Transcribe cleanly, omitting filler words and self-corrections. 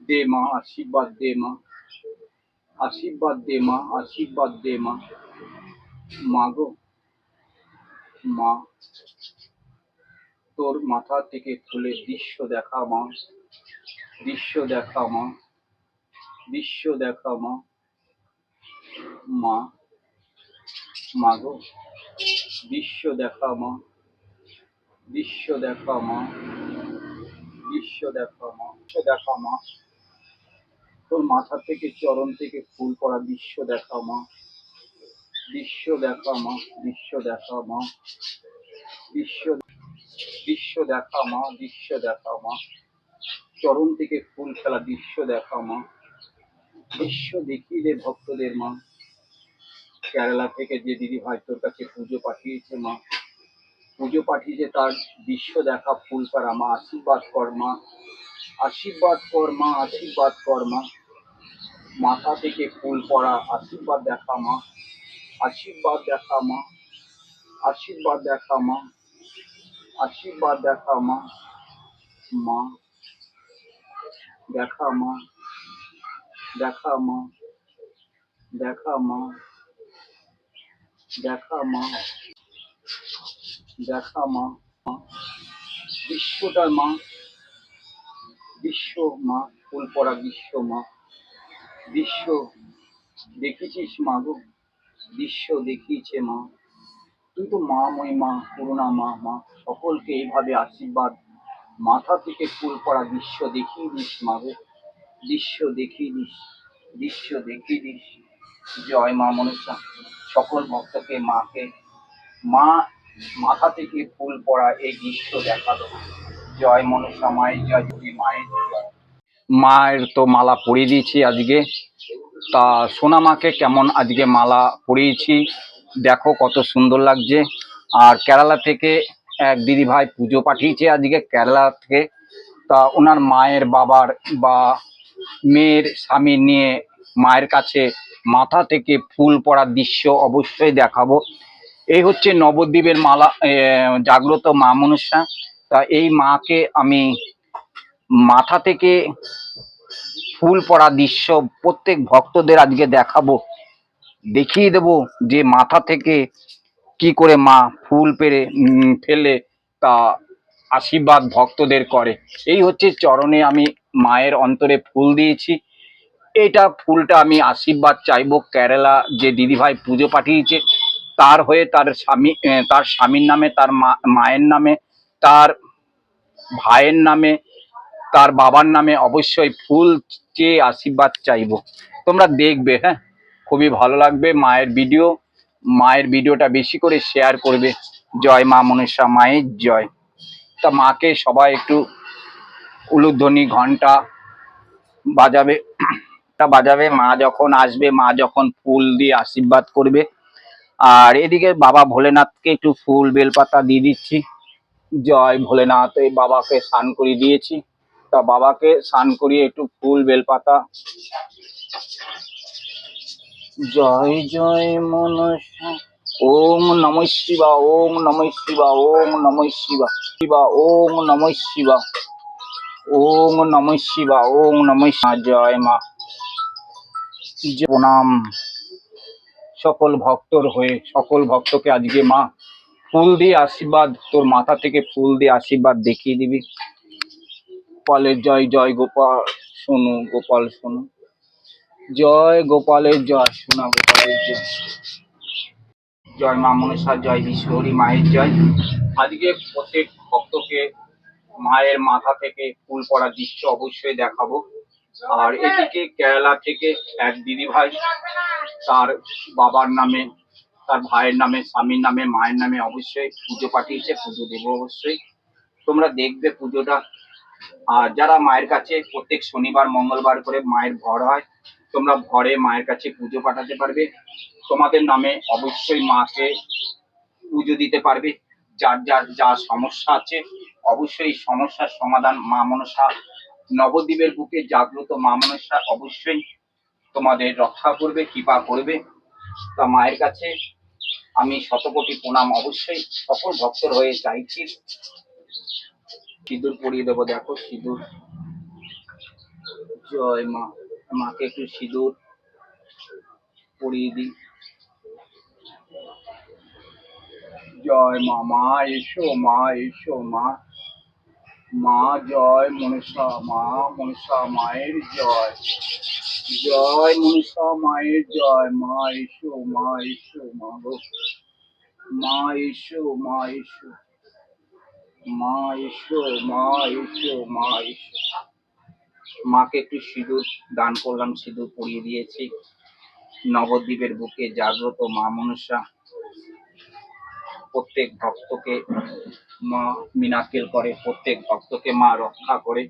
দে মা, আশীর্বাদ দে মা, আশীর্বাদ দে মা, আশীর্বাদ দে মা। মা গো, মা, তোর মাথা থেকে খুলে দৃশ্য দেখা মা, দৃশ্য দেখা মা, দৃশ্য দেখা মা। মা, মা গো, দৃশ্য দেখা মা, দৃশ্য দেখা মা, দৃশ্য দেখা মা, দৃশ্য দেখা মা। তোর মাথা থেকে চরণ থেকে ফুল পড়া দৃশ্য দেখা মা, দৃশ্য দেখা মা, দৃশ্য দেখা মা, দৃশ্য, দৃশ্য দেখা মা, দৃশ্য দেখা মা। চরণ থেকে ফুল ফেলা দৃশ্য দেখা মা, দৃশ্য দেখিয়ে দে ভক্তদের মা। কেরালা থেকে যে দিদি ভাই তোর কাছে পুজো পাঠিয়েছে মা, পুজো পাঠিয়েছে তার দৃশ্য দেখা ফুল পাড়া মা, আশীর্বাদ কর মা, আশীর্বাদ কর মা, আশীর্বাদ কর মা। মাথা থেকে ফুল পড়া আশীর্বাদ দেখা মা, আশীর্বাদ দেখা মা, আশীর্বাদ দেখা মা, আশীর্বাদ দেখা মা। মা, দেখা মা, দেখা মা, দেখা মা, দেখা মা, দেখা মা। বিশ্বটা মা, বিশ্ব মা, ফুল পড়া বিশ্ব মা, দৃশ্য দেখেছিস মা গো, দৃশ্য দেখিয়েছে মা। তুই তো মা মই মা, করুণা মা, মা সকলকে এইভাবে আশীর্বাদ মাথা থেকে ফুল পড়া দৃশ্য দেখিয়ে দিস মা গো, দৃশ্য দেখিয়ে দিস, দৃশ্য দেখিয়ে দিস। জয় মা মনসা, সকল ভক্তকে মাকে মা মাথা থেকে ফুল পড়া এই দৃশ্য দেখালো। জয় মনসা মায়ের জয়, দেবী মায়ের জয়। মায়ের তো মালা পরিয়ে দিয়েছি আজকে, তা সোনা মাকে কেমন আজকে মালা পরিয়েছি দেখো, কত সুন্দর লাগছে। আর কেরালা থেকে এক দিদি ভাই পুজো পাঠিয়েছে আজকে কেরালা থেকে, তা ওনার মায়ের বাবার বা মেয়ের স্বামী নিয়ে মায়ের কাছে মাথা থেকে ফুল পড়ার দৃশ্য অবশ্যই দেখাবো। এই হচ্ছে নবদ্বীপের মালা জাগ্রত মা মনসা। তা এই মাকে আমি মাথা থেকে ফুল পড়া দৃশ্য প্রত্যেক ভক্তদের আজকে দেখাবো, দেখিয়ে দেব যে মাথা থেকে কি করে মা ফুল পেরে ফেলে তা আশীর্বাদ ভক্তদের করে। এই হচ্ছে চরণে আমি মায়ের অন্তরে ফুল দিয়েছি, এটা ফুলটা আমি আশীর্বাদ চাইবো কেরালা যে দিদিভাই পুজো পাঠিয়েছে তার হয়ে, তার স্বামী, তার স্বামীর নামে, তার মায়ের নামে, তার ভাইয়ের নামে, তার বাবার নামে অবশ্যই ফুল চেয়ে আশীর্বাদ চাইবো। তোমরা দেখবে, হ্যাঁ, খুবই ভালো লাগবে মায়ের ভিডিও। মায়ের ভিডিওটা বেশি করে শেয়ার করবে। জয় মা মনসা মায়ের জয়। তা মাকে সবাই একটু উলুধ্বনি ঘন্টা বাজাবে, বাজাবে মা যখন আসবে, মা যখন ফুল দিয়ে আশীর্বাদ করবে। আর এদিকে বাবা ভোলেনাথকে একটু ফুল বেলপাতা দিয়ে দিচ্ছি। জয় ভোলেনাথ, এই বাবাকে স্নান করিয়ে দিয়েছি, তা বাবাকে স্নান করিয়ে একটু ফুল বেলপাতা। জয় জয় মনসা, ওম নমঃ শিবা, ওম নমঃ শিবা, ওম নমঃ শিবা, শিবা ওম নমঃ শিবা, ওম নমঃ শিবা, ওম নমঃ শিবা। জয় মা, প্রণাম সকল ভক্তর হয়ে। সকল ভক্তকে আজকে মা ফুল দিয়ে আশীর্বাদ, তোর মাথা থেকে ফুল দিয়ে আশীর্বাদ দেখিয়ে দিবি। গোপালের জয়, জয় গোপাল শোনো, গোপাল শোনো, জয় গোপালের জয়, শোনা গোপালের জয়। জয় মা মনসা জয়, বিশ্বহরি মায়ের জয়। আজকে প্রত্যেক ভক্তকে মায়ের মাথা থেকে ফুল পড়ার দৃশ্য অবশ্যই দেখাবো। আর এদিকে কেরালা থেকে এক দিদি ভাই তার বাবার নামে, তার ভাইয়ের নামে, স্বামীর নামে, মায়ের নামে অবশ্যই পুজো পাঠিয়েছে, পুজো দেবো অবশ্যই। তোমরা দেখবে পুজোটা। আর যারা মায়ের কাছে প্রত্যেক শনিবার মঙ্গলবার করে মায়ের ভর হয়, তোমরা ভরে মায়ের কাছে পুজো পাঠাতে পারবে। তোমাদের নামে অবশ্যই মাকে পুজো দিতে পারবে। যার যার যা সমস্যা আছে অবশ্যই সমস্যার সমাধান মা মনসা, নবদ্বীপের বুকে জাগ্রত মা মনসা অবশ্যই তোমাদের রক্ষা করবে, কৃপা করবে। তা মায়ের কাছে আমি শতকোটি প্রণাম অবশ্যই সকল ভক্তর হয়ে চাইছি। সিঁদুর পরিয়ে দেবো, দেখো সিঁদুর। জয় মা। মাকে একটু সিঁদুর পরিয়ে দিই। জয় মা। মা এসো, মা এসো মা। মা জয় মনসা মা, মনসা মায়ের জয়। জয় মনসা মায়ের জয়। মা এসো, মা এসো মা গো। মা এসো, মা এসো। মা এসো, মা এসো, মা এসো। মাকে একটু সিঁদুর দান করলাম, সিঁদুর পরিয়ে দিয়েছি। নবদ্বীপের বুকে জাগ্রত মা মনসা প্রত্যেক ভক্তকে মা মিরাকেল করে, প্রত্যেক ভক্তকে মা রক্ষা করে।